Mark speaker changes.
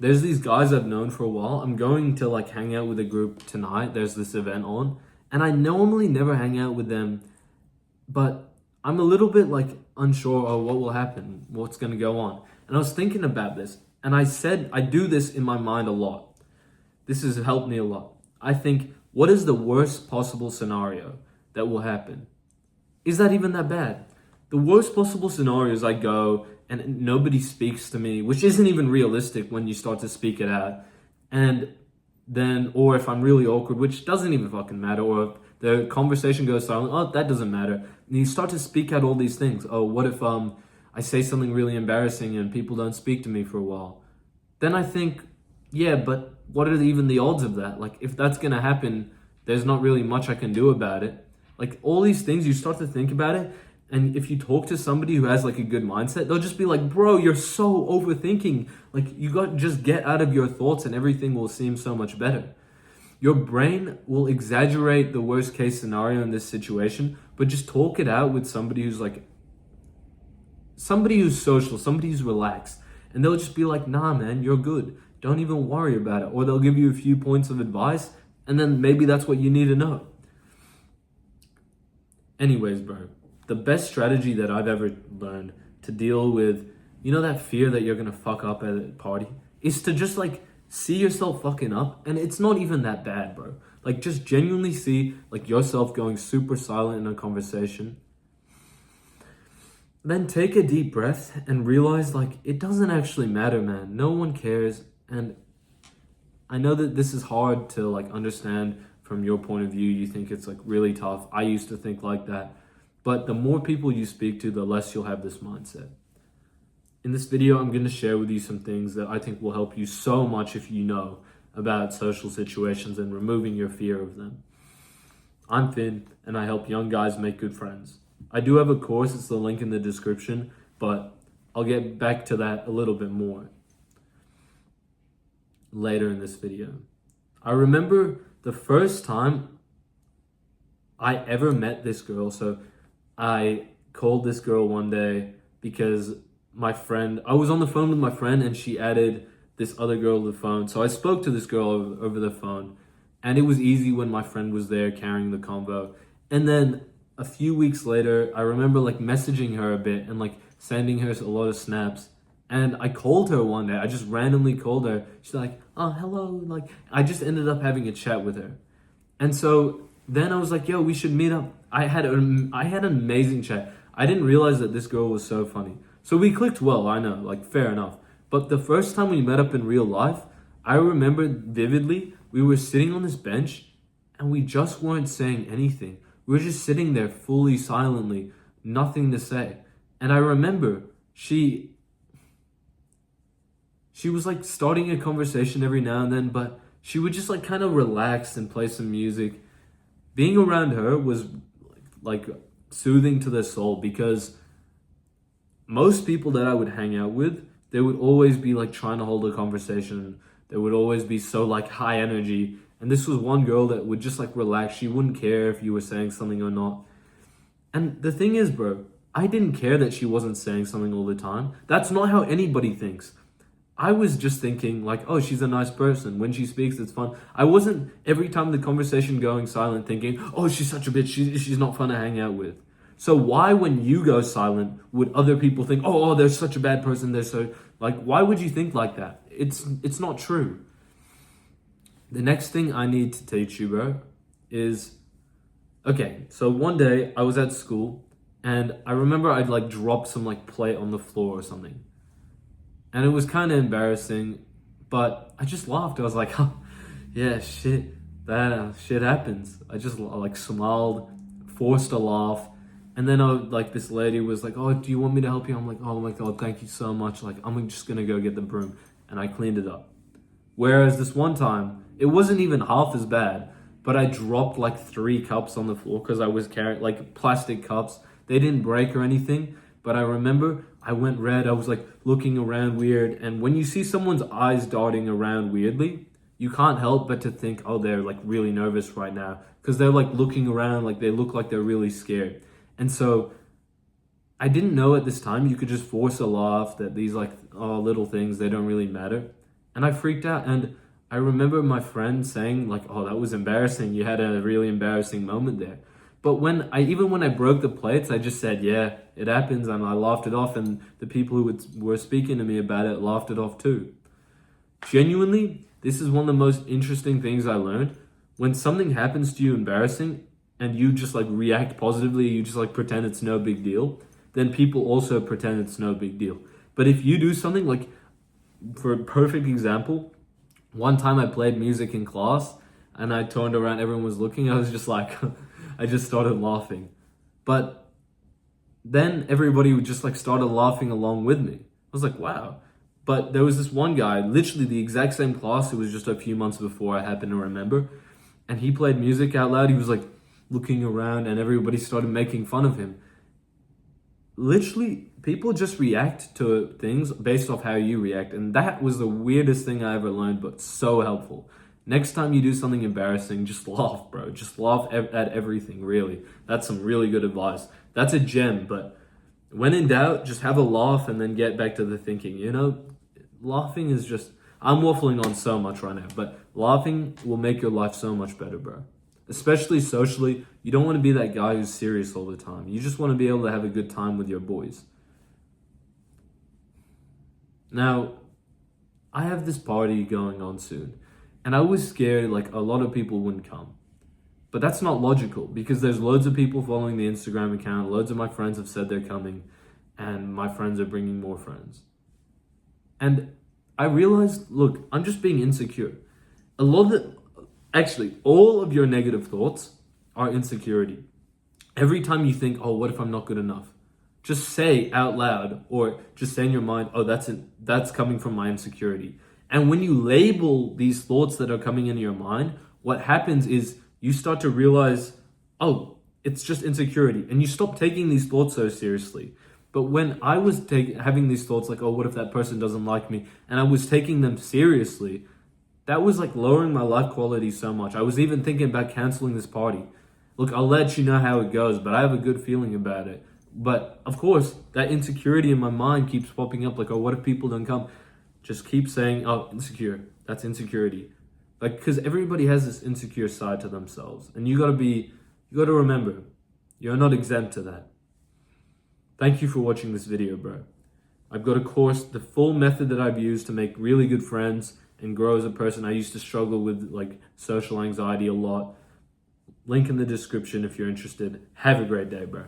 Speaker 1: there's these guys I've known for a while. I'm going to like hang out with a group tonight. There's this event on, and I normally never hang out with them, but I'm a little bit like unsure of what will happen, what's going to go on. And I was thinking about this, and I said I do this in my mind a lot. This has helped me a lot. I think, what is the worst possible scenario that will happen? Is that even that bad? The worst possible scenario is I go and nobody speaks to me, which isn't even realistic when you start to speak it out. And then, or if I'm really awkward, which doesn't even fucking matter, or if the conversation goes silent, oh, that doesn't matter. And you start to speak out all these things. Oh, what if I say something really embarrassing and people don't speak to me for a while? Then I think, yeah, but what are even the odds of that? Like, if that's gonna happen, there's not really much I can do about it. Like, all these things, you start to think about it, and if you talk to somebody who has like a good mindset, they'll just be like, bro, you're so overthinking. Like, you got just get out of your thoughts and everything will seem so much better. Your brain will exaggerate the worst case scenario in this situation, but just talk it out with somebody who's social, somebody who's relaxed. And they'll just be like, nah, man, you're good. Don't even worry about it. Or they'll give you a few points of advice, and then maybe that's what you need to know. Anyways, bro, the best strategy that I've ever learned to deal with, that fear that you're gonna fuck up at a party, is to just like see yourself fucking up, and it's not even that bad, bro. Like, just genuinely see like yourself going super silent in a conversation. Then take a deep breath and realize like it doesn't actually matter, man. No one cares. And I know that this is hard to like understand from your point of view. You think it's like really tough. I used to think like that. But the more people you speak to, the less you'll have this mindset. In this video, I'm going to share with you some things that I think will help you so much if you know about social situations and removing your fear of them. I'm Finn, and I help young guys make good friends. I do have a course, it's the link in the description, but I'll get back to that a little bit more later in this video. I remember the first time I ever met this girl. So I called this girl one day because I was on the phone with my friend and she added this other girl to the phone. So I spoke to this girl over the phone, and it was easy when my friend was there carrying the convo. And then a few weeks later, I remember like messaging her a bit and like sending her a lot of snaps. And I called her one day. I just randomly called her. She's like, oh, hello. Like, I just ended up having a chat with her. And so then I was like, yo, we should meet up. I had an amazing chat. I didn't realize that this girl was so funny. So we clicked well, I know, like fair enough. But the first time we met up in real life, I remember vividly, we were sitting on this bench and we just weren't saying anything. We were just sitting there fully silently, nothing to say. And I remember she was like starting a conversation every now and then, but she would just like kind of relax and play some music. Being around her was like soothing to the soul, because most people that I would hang out with, they would always be like trying to hold a conversation. They would always be so like high energy. And this was one girl that would just like relax. She wouldn't care if you were saying something or not. And the thing is, bro, I didn't care that she wasn't saying something all the time. That's not how anybody thinks. I was just thinking like, oh, she's a nice person. When she speaks, it's fun. I wasn't every time the conversation going silent thinking, oh, she's such a bitch. She's not fun to hang out with. So why, when you go silent, would other people think, oh, they're such a bad person. They're so like, why would you think like that? It's not true. The next thing I need to teach you, bro, is, okay, so one day I was at school and I remember I'd like dropped some like plate on the floor or something. And it was kind of embarrassing, but I just laughed. I was like, oh, yeah, shit, that shit happens. I just like smiled, forced a laugh. And then this lady was like, oh, do you want me to help you? I'm like, oh my God, thank you so much. Like, I'm just gonna go get the broom. And I cleaned it up. Whereas this one time, it wasn't even half as bad, but I dropped like 3 cups on the floor because I was carrying like plastic cups. They didn't break or anything, but I remember I went red. I was like looking around weird. And when you see someone's eyes darting around weirdly, you can't help but to think, oh, they're like really nervous right now, because they're like looking around, like they look like they're really scared. And so I didn't know at this time you could just force a laugh, that these like little things, they don't really matter. And I freaked out. And I remember my friend saying like, "Oh, that was embarrassing. You had a really embarrassing moment there." But even when I broke the plates, I just said, "Yeah, it happens," and I laughed it off. And the people who were speaking to me about it laughed it off too. Genuinely, this is one of the most interesting things I learned. When something happens to you embarrassing and you just like react positively, you just like pretend it's no big deal, then people also pretend it's no big deal. But if you do something like, for a perfect example, one time I played music in class and I turned around, everyone was looking, I was just like, I just started laughing. But then everybody would just like started laughing along with me. I was like, wow. But there was this one guy, literally the exact same class, it was just a few months before, I happen to remember, and he played music out loud. He was like looking around and everybody started making fun of him. Literally, people just react to things based off how you react, and that was the weirdest thing I ever learned, but so helpful. Next time you do something embarrassing, just laugh, bro. Just laugh at everything, really. That's some really good advice. That's a gem, but when in doubt, just have a laugh and then get back to the thinking. You know, laughing is just, I'm waffling on so much right now, but laughing will make your life so much better, bro. Especially socially, you don't want to be that guy who's serious all the time. You just want to be able to have a good time with your boys. Now, I have this party going on soon, and I was scared like a lot of people wouldn't come. But that's not logical because there's loads of people following the Instagram account. Loads of my friends have said they're coming, and my friends are bringing more friends. And I realized, look, I'm just being insecure. Actually, all of your negative thoughts are insecurity. Every time you think, oh, what if I'm not good enough? Just say out loud or just say in your mind, oh, that's coming from my insecurity. And when you label these thoughts that are coming into your mind, what happens is you start to realize, oh, it's just insecurity. And you stop taking these thoughts so seriously. But when I was having these thoughts like, oh, what if that person doesn't like me? And I was taking them seriously, that was like lowering my life quality so much. I was even thinking about canceling this party. Look, I'll let you know how it goes, but I have a good feeling about it. But of course, that insecurity in my mind keeps popping up like, oh, what if people don't come? Just keep saying, oh, insecure. That's insecurity. Like, because everybody has this insecure side to themselves. And you gotta remember, you're not exempt to that. Thank you for watching this video, bro. I've got a course, the full method that I've used to make really good friends and grow as a person. I used to struggle with like social anxiety a lot. Link in the description if you're interested. Have a great day, bro.